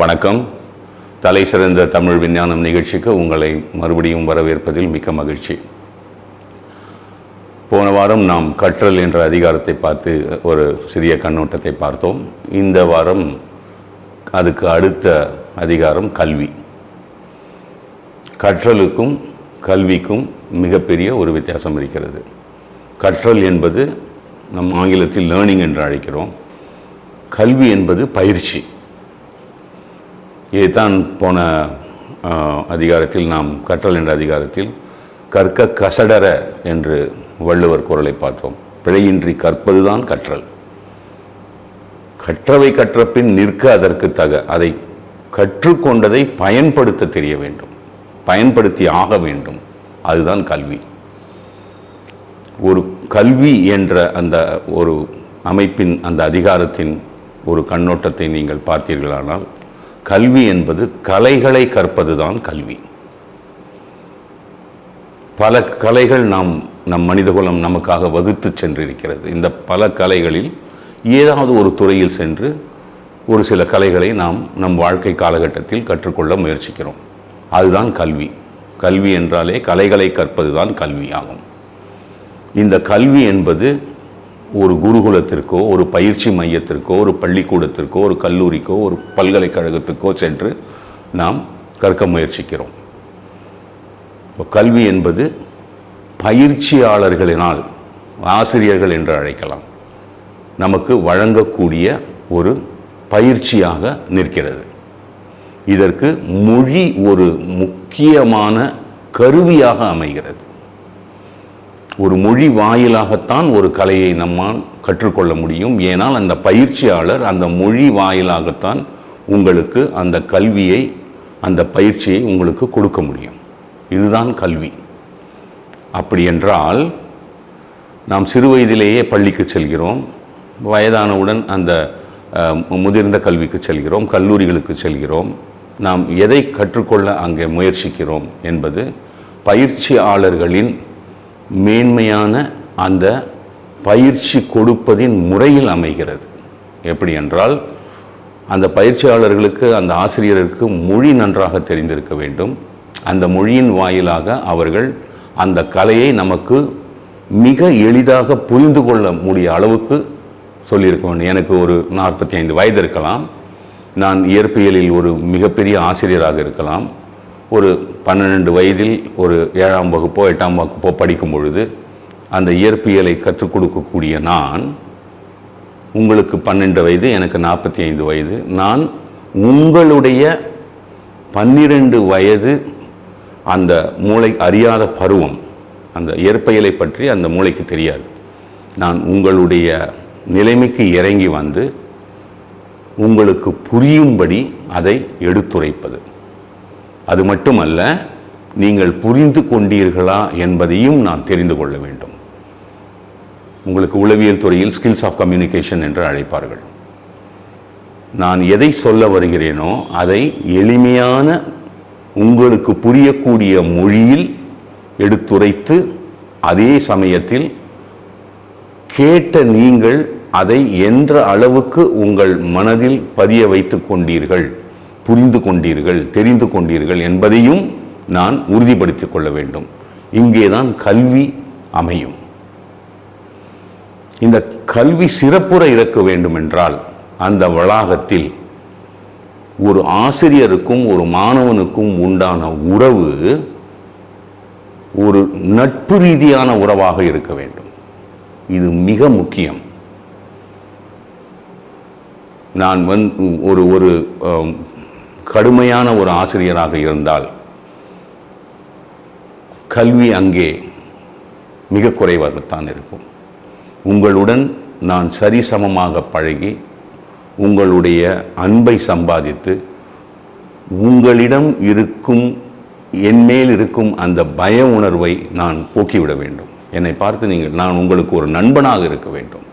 வணக்கம். தலை சிறந்த தமிழ் விஞ்ஞானம் நிகழ்ச்சிக்கு உங்களை மறுபடியும் வரவேற்பதில் மிக்க மகிழ்ச்சி. போன வாரம் நாம் கற்றல் என்ற அதிகாரத்தை பார்த்து ஒரு சிறிய கண்ணோட்டத்தை பார்த்தோம். இந்த வாரம் அதுக்கு அடுத்த அதிகாரம் கல்வி. கற்றலுக்கும் கல்விக்கும் மிகப்பெரிய ஒரு வித்தியாசம் இருக்கிறது. கற்றல் என்பது நம் ஆங்கிலத்தில் லேர்னிங் என்று அழைக்கிறோம். கல்வி என்பது பயிற்சி. இதைத்தான் போன அதிகாரத்தில் நாம் கற்றல் என்ற அதிகாரத்தில் கற்க கசடர என்று வள்ளுவர் குறளை பார்த்தோம். பிழையின்றி கற்பதுதான் கற்றல். கற்றவை கற்ற பின் நிற்க அதற்கு தக. அதை கற்றுக்கொண்டதை பயன்படுத்த தெரிய வேண்டும், பயன்படுத்தி ஆக வேண்டும். அதுதான் கல்வி. ஒரு கல்வி என்ற அந்த ஒரு அமைப்பின் அந்த அதிகாரத்தின் ஒரு கண்ணோட்டத்தை நீங்கள் பார்த்தீர்களானால், கல்வி என்பது கலைகளை கற்பது தான் கல்வி. பல கலைகள் நம் மனிதகுலம் நமக்காக வகுத்து சென்றிருக்கிறது. இந்த பல கலைகளில் ஏதாவது ஒரு துறையில் சென்று ஒரு சில கலைகளை நம் வாழ்க்கை காலகட்டத்தில் கற்றுக்கொள்ள முயற்சிக்கிறோம். அதுதான் கல்வி. கல்வி என்றாலே கலைகளை கற்பது தான் கல்வி ஆகும். இந்த கல்வி என்பது ஒரு குருகுலத்திற்கோ, ஒரு பயிற்சி மையத்திற்கோ, ஒரு பள்ளிக்கூடத்திற்கோ, ஒரு கல்லூரிக்கோ, ஒரு பல்கலைக்கழகத்துக்கோ சென்று நாம் கற்க முயற்சிக்கிறோம். கல்வி என்பது பயிற்சியாளர்களினால், ஆசிரியர்கள் என்று அழைக்கலாம், நமக்கு வழங்கக்கூடிய ஒரு பயிற்சியாக நிற்கிறது. இதற்கு மொழி ஒரு முக்கியமான கருவியாக அமைகிறது. ஒரு மொழி வாயிலாகத்தான் ஒரு கலையை நம்மால் கற்றுக்கொள்ள முடியும். ஏனால் அந்த பயிற்சியாளர் அந்த மொழி வாயிலாகத்தான் உங்களுக்கு அந்த கல்வியை, அந்த பயிற்சியை உங்களுக்கு கொடுக்க முடியும். இதுதான் கல்வி. அப்படி என்றால் நாம் சிறு வயதிலேயே பள்ளிக்கு செல்கிறோம், வயதானவுடன் அந்த முதிர்ந்த கல்விக்கு செல்கிறோம், கல்லூரிகளுக்கு செல்கிறோம். நாம் எதை கற்றுக்கொள்ள அங்கே முயற்சிக்கிறோம் என்பது பயிற்சியாளர்களின் மேன்மையான அந்த பயிற்சி கொடுப்பதின் முறையில் அமைகிறது. எப்படி என்றால், அந்த பயிற்சியாளர்களுக்கு, அந்த ஆசிரியருக்கு மொழி நன்றாக தெரிந்திருக்க வேண்டும். அந்த மொழியின் வாயிலாக அவர்கள் அந்த கலையை நமக்கு மிக எளிதாக புரிந்து கொள்ள முடிய அளவுக்கு சொல்லியிருக்க வேண்டும். எனக்கு ஒரு 45 வயது இருக்கலாம். நான் இயற்பியலில் ஒரு மிகப்பெரிய ஆசிரியராக இருக்கலாம். ஒரு 12 வயதில் ஒரு 7ஆம் வகுப்போ 8ஆம் வகுப்போ படிக்கும் பொழுது அந்த இயற்பியலை கற்றுக் கொடுக்கக்கூடிய நான், உங்களுக்கு 12 வயது, எனக்கு 45 வயது, நான் உங்களுடைய 12 வயது அந்த மூளை அறியாத பருவம், அந்த இயற்பியலை பற்றி அந்த மூளைக்கு தெரியாது. நான் உங்களுடைய நிலைமைக்கு இறங்கி வந்து உங்களுக்கு புரியும்படி அதை எடுத்துரைப்பது. அது மட்டுமல்ல, நீங்கள் புரிந்து கொண்டீர்களா என்பதையும் நான் தெரிந்து கொள்ள வேண்டும். உங்களுக்கு உளவியல் துறையில் ஸ்கில்ஸ் ஆஃப் கம்யூனிகேஷன் என்று அழைப்பார்கள். நான் எதை சொல்ல வருகிறேனோ அதை எளிமையான, உங்களுக்கு புரியக்கூடிய மொழியில் எடுத்துரைத்து, அதே சமயத்தில் கேட்ட நீங்கள் அதை என்ற அளவுக்கு உங்கள் மனதில் பதிய வைத்து கொண்டீர்கள், புரிந்து கொண்டீர்கள், தெரிந்து கொண்டீர்கள் என்பதையும் நான் உறுதிப்படுத்திக் கொள்ள வேண்டும். இங்கேதான் கல்வி அமையும். இந்த கல்வி சிறப்புற இருக்க வேண்டும் என்றால், அந்த வளாகத்தில் ஒரு ஆசிரியருக்கும் ஒரு மாணவனுக்கும் உண்டான உறவு ஒரு நட்பு ரீதியான உறவாக இருக்க வேண்டும். இது மிக முக்கியம். நான் ஒரு கடுமையான ஒரு ஆசிரியராக இருந்தால் கல்வி அங்கே மிக குறைவாகத்தான் இருக்கும். உங்களுடன் நான் சரிசமமாக பழகி, உங்களுடைய அன்பை சம்பாதித்து, உங்களிடம் இருக்கும், என்மேல் இருக்கும் அந்த பய உணர்வை நான் போக்கிவிட வேண்டும். என்னை பார்த்து நான் உங்களுக்கு ஒரு நண்பனாக இருக்க வேண்டும்.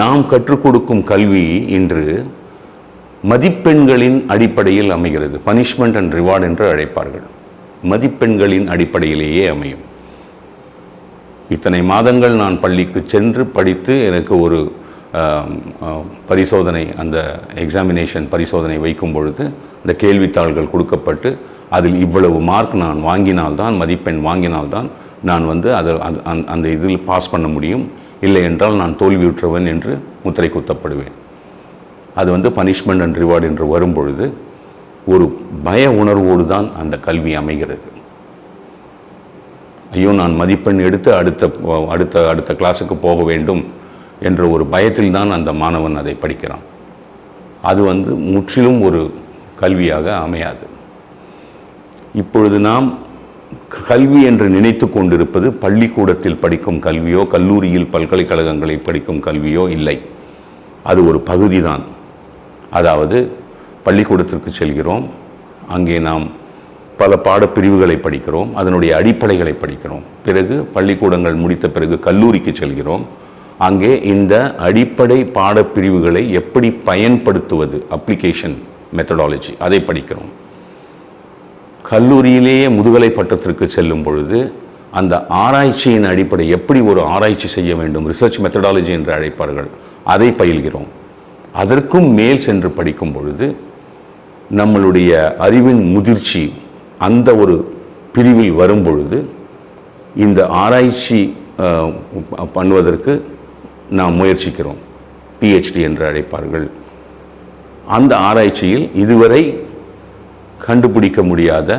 நாம் கற்றுக் கொடுக்கும் கல்வி இன்று மதிப்பெண்களின் அடிப்படையில் அமைகிறது. பனிஷ்மெண்ட் அண்ட் ரிவார்டு என்று அழைப்பார்கள். மதிப்பெண்களின் அடிப்படையிலேயே அமையும். இத்தனை மாதங்கள் நான் பள்ளிக்கு சென்று படித்து எனக்கு ஒரு பரிசோதனை, அந்த எக்ஸாமினேஷன் பரிசோதனை வைக்கும் பொழுது அந்த கேள்வித்தாள்கள் கொடுக்கப்பட்டு அதில் இவ்வளவு மார்க் நான் வாங்கினால்தான், மதிப்பெண் வாங்கினால்தான் நான் வந்து அந்த இதில் பாஸ் பண்ண முடியும், இல்லை என்றால் நான் தோல்வியுற்றவன் என்று முத்திரை குத்தப்படுவேன். அது வந்து பனிஷ்மெண்ட் அண்ட் ரிவார்டு என்று வரும்பொழுது ஒரு பய உணர்வோடு தான் அந்த கல்வி அமைகிறது. ஐயோ, நான் மதிப்பெண் எடுத்து அடுத்த கிளாஸுக்கு போக வேண்டும் என்ற ஒரு பயத்தில் தான் அந்த மாணவன் அதை படிக்கிறான். அது வந்து முற்றிலும் ஒரு கல்வியாக அமையாது. இப்பொழுது நாம் கல்வி என்று நினைத்து கொண்டிருப்பது பள்ளிக்கூடத்தில் படிக்கும் கல்வியோ, கல்லூரியில் பல்கலைக்கழகங்களில் படிக்கும் கல்வியோ இல்லை. அது ஒரு பகுதி தான். அதாவது பள்ளிக்கூடத்திற்கு செல்கிறோம், அங்கே நாம் பல பாடப்பிரிவுகளை படிக்கிறோம், அதனுடைய அடிப்படைகளை படிக்கிறோம். பிறகு பள்ளிக்கூடங்கள் முடித்த பிறகு கல்லூரிக்கு செல்கிறோம், அங்கே இந்த அடிப்படை பாடப்பிரிவுகளை எப்படி பயன்படுத்துவது, அப்ளிகேஷன் மெத்தடாலஜி, அதை படிக்கிறோம். கல்லூரியிலேயே முதுகலை பட்டத்திற்கு செல்லும் பொழுது அந்த ஆராய்ச்சியின் அடிப்படை, எப்படி ஒரு ஆராய்ச்சி செய்ய வேண்டும், ரிசர்ச் மெத்தடாலஜி என்று அழைப்பார்கள், அதை பயில்கிறோம். அதற்கும் மேல் சென்று படிக்கும் பொழுது நம்மளுடைய அறிவின் முதிர்ச்சி அந்த ஒரு பிரிவில் வரும் பொழுது இந்த ஆராய்ச்சி பண்ணுவதற்கு நாம் முயற்சிக்கிறோம். பிஹெச்டி என்று அழைப்பார்கள். அந்த ஆராய்ச்சியில் இதுவரை கண்டுபிடிக்க முடியாத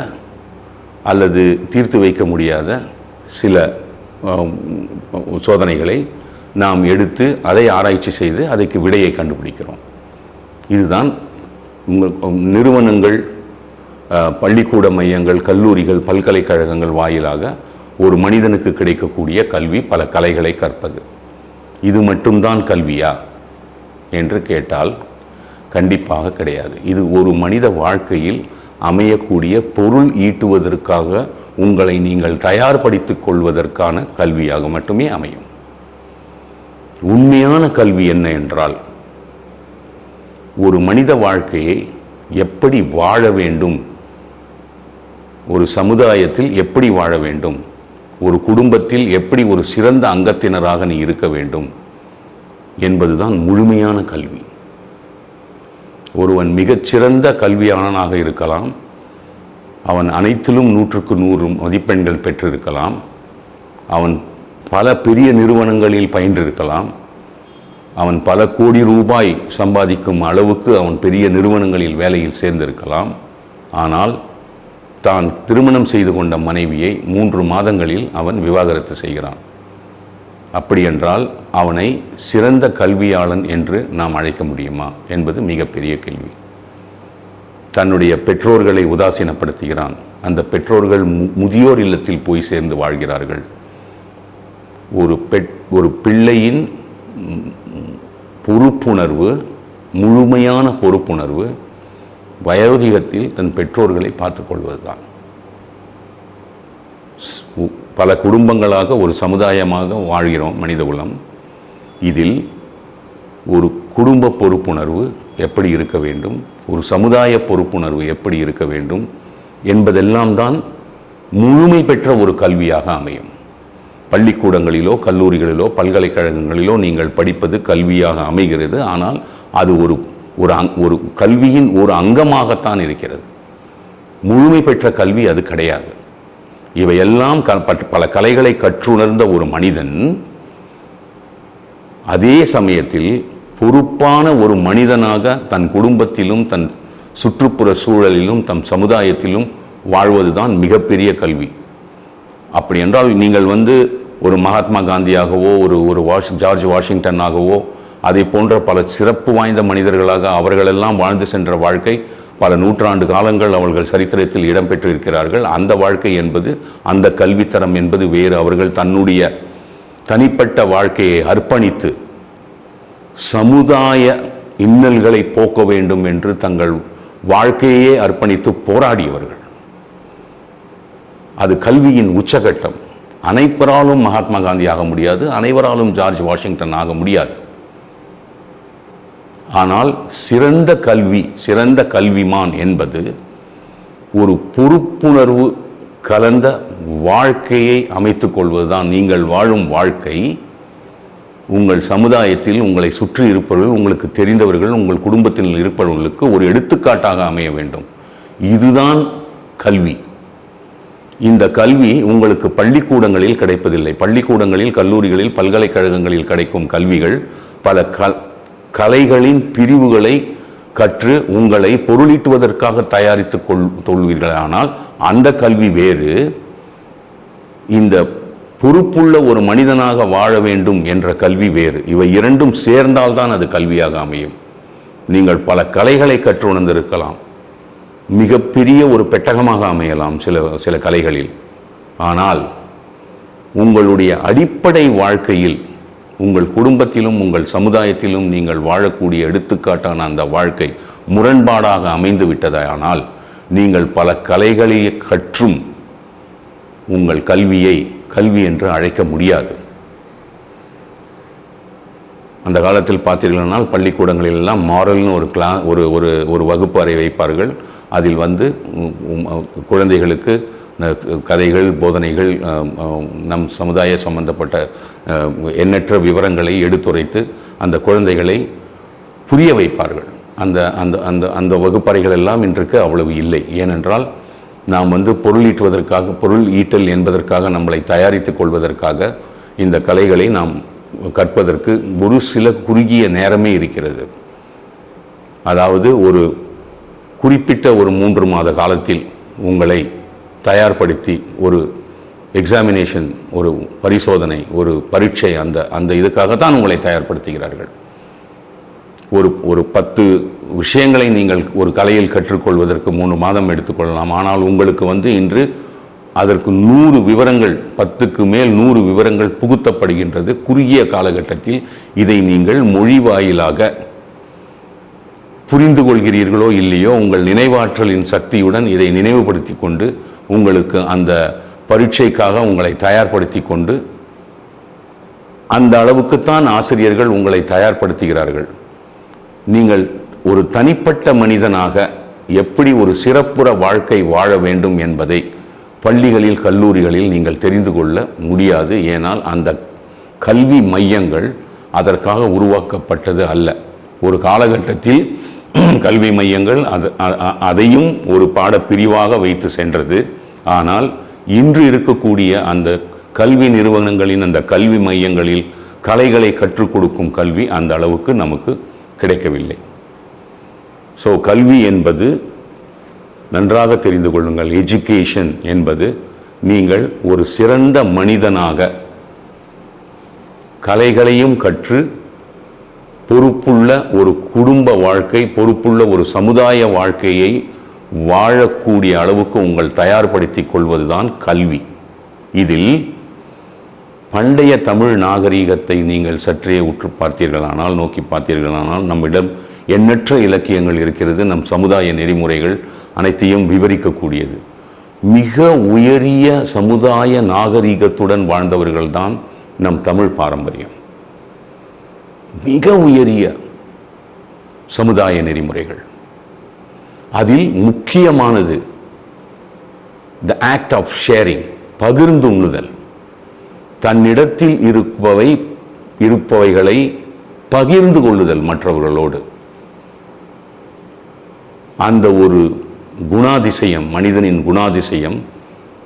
அல்லது தீர்த்து வைக்க முடியாத சில சோதனைகளை நாம் எடுத்து அதை ஆராய்ச்சி செய்து அதற்கு விடையை கண்டுபிடிக்கிறோம். இதுதான் உங்கள் நிறுவனங்கள், பள்ளிக்கூட மையங்கள், கல்லூரிகள், பல்கலைக்கழகங்கள் வாயிலாக ஒரு மனிதனுக்கு கிடைக்கக்கூடிய கல்வி, பல கலைகளை கற்பது. இது மட்டும்தான் கல்வியா என்று கேட்டால் கண்டிப்பாக கிடையாது. இது ஒரு மனித வாழ்க்கையில் அமையக்கூடிய பொருள் ஈட்டுவதற்காக உங்களை நீங்கள் தயார்படுத்திக் கொள்வதற்கான கல்வியாக மட்டுமே அமையும். உண்மையான கல்வி என்ன என்றால், ஒரு மனித வாழ்க்கையை எப்படி வாழ வேண்டும், ஒரு சமுதாயத்தில் எப்படி வாழ வேண்டும், ஒரு குடும்பத்தில் எப்படி ஒரு சிறந்த அங்கத்தினராக நீ இருக்க வேண்டும் என்பதுதான் முழுமையான கல்வி. ஒருவன் மிகச்சிறந்த கல்வியாளனாக இருக்கலாம், அவன் அனைத்திலும் 100க்கு 100 மதிப்பெண்கள் பெற்றிருக்கலாம், அவன் பல பெரிய நிறுவனங்களில் பயின்றிருக்கலாம், அவன் பல கோடி ரூபாய் சம்பாதிக்கும் அளவுக்கு அவன் பெரிய நிறுவனங்களில் வேலையில் சேர்ந்திருக்கலாம். ஆனால் தான் திருமணம் செய்து கொண்ட மனைவியை 3 மாதங்களில் அவன் விவாகரத்து செய்கிறான். அப்படியென்றால் அவனை சிறந்த கல்வியாளன் என்று நாம் அழைக்க முடியுமா என்பது மிகப்பெரிய கேள்வி. தன்னுடைய பெற்றோர்களை உதாசீனப்படுத்துகிறான். அந்த பெற்றோர்கள் முதியோர் இல்லத்தில் போய் சேர்ந்து வாழ்கிறார்கள். ஒரு பிள்ளையின் பொறுப்புணர்வு, முழுமையான பொறுப்புணர்வு வயோதிகத்தில் தன் பெற்றோர்களை பார்த்துக்கொள்வதுதான். பல குடும்பங்களாக ஒரு சமுதாயமாக வாழ்கிறோம் மனிதகுலம். இதில் ஒரு குடும்ப பொறுப்புணர்வு எப்படி இருக்க வேண்டும், ஒரு சமுதாய பொறுப்புணர்வு எப்படி இருக்க வேண்டும் என்பதெல்லாம் தான் முழுமை பெற்ற ஒரு கல்வியாக அமையும். பள்ளிக்கூடங்களிலோ, கல்லூரிகளிலோ, பல்கலைக்கழகங்களிலோ நீங்கள் படிப்பது கல்வியாக அமைகிறது. ஆனால் அது ஒரு கல்வியின் ஒரு அங்கமாகத்தான் இருக்கிறது. முழுமை பெற்ற கல்வி அது கிடையாது. இவையெல்லாம் பல கலைகளை கற்றுணர்ந்த ஒரு மனிதன் அதே சமயத்தில் பொறுப்பான ஒரு மனிதனாக தன் குடும்பத்திலும், தன் சுற்றுப்புற சூழலிலும், தம் சமுதாயத்திலும் வாழ்வதுதான் மிகப்பெரிய கல்வி. அப்படி என்றால் நீங்கள் ஒரு மகாத்மா காந்தியாகவோ, ஒரு ஜார்ஜ் வாஷிங்டனாகவோ, அதை போன்ற பல சிறப்பு வாய்ந்த மனிதர்களாக அவர்களெல்லாம் வாழ்ந்து சென்ற வாழ்க்கை, பல நூற்றாண்டு காலங்கள் அவர்கள் சரித்திரத்தில் இடம்பெற்றிருக்கிறார்கள். அந்த வாழ்க்கை என்பது, அந்த கல்வித்தரம் என்பது வேறு. அவர்கள் தன்னுடைய தனிப்பட்ட வாழ்க்கையை அர்ப்பணித்து சமுதாய இன்னல்களை போக்க வேண்டும் என்று தங்கள் வாழ்க்கையே அர்ப்பணித்து போராடியவர்கள். அது கல்வியின் உச்சகட்டம். அனைவராலும் மகாத்மா காந்தி ஆக முடியாது, அனைவராலும் ஜார்ஜ் வாஷிங்டன் ஆக முடியாது. ஆனால் சிறந்த கல்வி, சிறந்த கல்விமான் என்பது ஒரு பொறுப்புணர்வு கலந்த வாழ்க்கையை அமைத்துக் கொள்வதுதான். நீங்கள் வாழும் வாழ்க்கை உங்கள் சமுதாயத்தில் உங்களை சுற்றி இருப்பவர்கள், உங்களுக்கு தெரிந்தவர்கள், உங்கள் குடும்பத்தில் இருப்பவர்களுக்கு ஒரு எடுத்துக்காட்டாக அமைய வேண்டும். இதுதான் கல்வி. இந்த கல்வி உங்களுக்கு பள்ளிக்கூடங்களில் கிடைப்பதில்லை. பள்ளிக்கூடங்களில், கல்லூரிகளில், பல்கலைக்கழகங்களில் கிடைக்கும் கல்விகள் பல கலைகளின் பிரிவுகளை கற்று உங்களை பொருளீட்டுவதற்காக தயாரித்துக் கொள்வீர்களானால் அந்த கல்வி வேறு. இந்த பொறுப்புள்ள ஒரு மனிதனாக வாழ வேண்டும் என்ற கல்வி வேறு. இவை இரண்டும் சேர்ந்தால்தான் அது கல்வியாக அமையும். நீங்கள் பல கலைகளை கற்று உணர்ந்திருக்கலாம், மிகப்பெரிய ஒரு பெட்டகமாக அமையலாம் சில கலைகளில். ஆனால் உங்களுடைய அடிப்படை வாழ்க்கையில், உங்கள் குடும்பத்திலும் உங்கள் சமுதாயத்திலும் நீங்கள் வாழக்கூடிய எடுத்துக்காட்டான அந்த வாழ்க்கை முரண்பாடாக அமைந்து விட்டதானால் நீங்கள் பல கலைகளை கற்றும் உங்கள் கல்வியை கல்வி என்று அழைக்க முடியாது. அந்த காலத்தில் பார்த்தீர்களானால் பள்ளிக்கூடங்களிலெல்லாம் மாரல்னு ஒரு வகுப்பு அறை வைப்பார்கள். அதில் குழந்தைகளுக்கு கதைகள், போதனைகள், நம் சமுதாய சம்பந்தப்பட்ட எண்ணற்ற விவரங்களை எடுத்துரைத்து அந்த குழந்தைகளை புரிய வைப்பார்கள். அந்த அந்த அந்த அந்த வகுப்பறைகள் எல்லாம் இன்றைக்கு அவ்வளவு இல்லை. ஏனென்றால் நாம் பொருள் ஈட்டல் என்பதற்காக நம்மளை தயாரித்துக் கொள்வதற்காக இந்த கலைகளை நாம் கற்பதற்கு ஒரு சில குறுகிய நேரமே இருக்கிறது. அதாவது ஒரு குறிப்பிட்ட ஒரு 3 மாத காலத்தில் உங்களை தயார்படுத்தி ஒரு எக்ஸாமினேஷன், ஒரு பரிசோதனை, ஒரு பரீட்சை, அந்த இதுக்காகத்தான் உங்களை தயார்படுத்துகிறார்கள். ஒரு 10 விஷயங்களை நீங்கள் ஒரு கலையில் கற்றுக்கொள்வதற்கு 3 மாதம் எடுத்துக்கொள்ளலாம். ஆனால் உங்களுக்கு இன்று அதற்கு 100 விவரங்கள், 10க்கு மேல் 100 விவரங்கள் புகுத்தப்படுகின்றது குறுகிய காலகட்டத்தில். இதை நீங்கள் மொழி வாயிலாக புரிந்து கொள்கிறீர்களோ இல்லையோ, உங்கள் நினைவாற்றலின் சக்தியுடன் இதை நினைவுபடுத்தி கொண்டு உங்களுக்கு அந்த பரீட்சைக்காக உங்களை தயார்படுத்தி கொண்டு, அந்த அளவுக்குத்தான் ஆசிரியர்கள் உங்களை தயார்படுத்துகிறார்கள். நீங்கள் ஒரு தனிப்பட்ட மனிதனாக எப்படி ஒரு சிறப்புற வாழ்க்கை வாழ வேண்டும் என்பதை பள்ளிகளில், கல்லூரிகளில் நீங்கள் தெரிந்து கொள்ள முடியாது. ஏனால் அந்த கல்வி மையங்கள் அதற்காக உருவாக்கப்பட்டது அல்ல. ஒரு காலகட்டத்தில் கல்வி மையங்கள் அதையும் ஒரு பாடப்பிரிவாக வைத்து சென்றது. ஆனால் இன்று இருக்கக்கூடிய அந்த கல்வி நிறுவனங்களின் அந்த கல்வி மையங்களில் கலைகளை கற்றுக் கொடுக்கும் கல்வி அந்த அளவுக்கு நமக்கு கிடைக்கவில்லை. ஸோ கல்வி என்பது, நன்றாக தெரிந்து கொள்ளுங்கள், எஜுகேஷன் என்பது நீங்கள் ஒரு சிறந்த மனிதனாக கலைகளையும் கற்று பொறுப்புள்ள ஒரு குடும்ப வாழ்க்கை, பொறுப்புள்ள ஒரு சமுதாய வாழ்க்கையை வாழக்கூடிய அளவுக்கு உங்கள் தயார்படுத்திக் கொள்வதுதான் கல்வி. இதில் பண்டைய தமிழ் நாகரீகத்தை நீங்கள் சற்றே உற்று பார்த்தீர்களானால், நோக்கி பார்த்தீர்களானால், நம்மிடம் எண்ணற்ற இலக்கியங்கள் இருக்கிறது. நம் சமுதாய நெறிமுறைகள் அனைத்தையும் விவரிக்கக்கூடியது. மிக உயரிய சமுதாய நாகரீகத்துடன் வாழ்ந்தவர்கள்தான் நம் தமிழ் பாரம்பரியம். மிக உயரிய சமுதாய நெறிமுறைகள். அதில் முக்கியமானது த ஆக்ட் ஆஃப் ஷேரிங், பகிர்ந்து உண்ணுதல். தன்னிடத்தில் இருப்பவைகளை பகிர்ந்து கொள்ளுதல் மற்றவர்களோடு. அந்த ஒரு குணாதிசயம், மனிதனின் குணாதிசயம்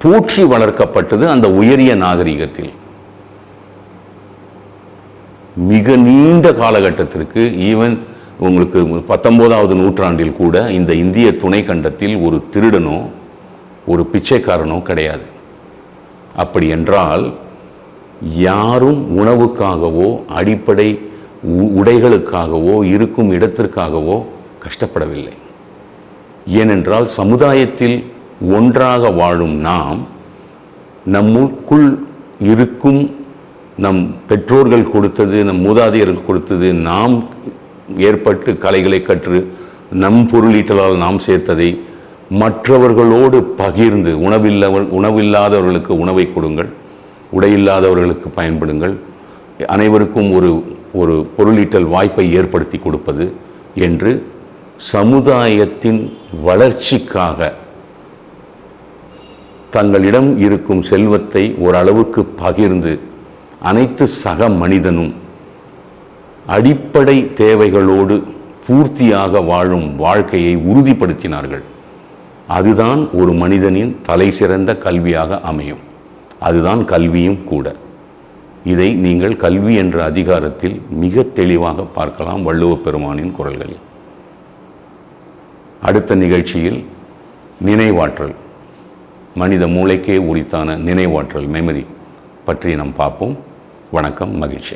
போற்றி வளர்க்கப்பட்டது அந்த உயரிய நாகரிகத்தில். மிக நீண்ட காலகட்டத்திற்கு, ஈவன் உங்களுக்கு 19வது நூற்றாண்டில் கூட இந்த இந்திய துணை கண்டத்தில் ஒரு திருடனோ ஒரு பிச்சைக்காரனோ கிடையாது. அப்படி என்றால் யாரும் உணவுக்காகவோ அடிப்படை உடைகளுக்காகவோ இருக்கும் இடத்திற்காகவோ கஷ்டப்படவில்லை. ஏனென்றால் சமுதாயத்தில் ஒன்றாக வாழும் நாம், நம்முக்குள் இருக்கும் நம் பெற்றோர்கள் கொடுத்தது, நம் மூதாதையர்கள் கொடுத்தது, நாம் ஏற்பட்டு கலைகளை கற்று நம் பொருளீட்டலால் நாம் சேர்த்ததை மற்றவர்களோடு பகிர்ந்து, உணவில்லாதவர்களுக்கு உணவை கொடுங்கள், உடையில்லாதவர்களுக்கு பயன்படுங்கள், அனைவருக்கும் ஒரு பொருளீட்டல் வாய்ப்பை ஏற்படுத்தி கொடுப்பது என்று சமுதாயத்தின் வளர்ச்சிக்காக தங்களிடம் இருக்கும் செல்வத்தை ஓரளவுக்கு பகிர்ந்து அனைத்து சக மனிதனும் அடிப்படை தேவைகளோடு பூர்த்தியாக வாழும் வாழ்க்கையை உறுதிப்படுத்தினார்கள். அதுதான் ஒரு மனிதனின் தலை சிறந்த கல்வியாக அமையும். அதுதான் கல்வியும் கூட. இதை நீங்கள் கல்வி என்ற அதிகாரத்தில் மிக தெளிவாக பார்க்கலாம் வள்ளுவப் பெருமானின் குரல்களில். அடுத்த நிகழ்ச்சியில் நினைவாற்றல், மனித மூளைக்கே உரித்தான நினைவாற்றல், மெமரி பற்றி நாம் பார்ப்போம். வணக்கம், மகிழ்ச்சி.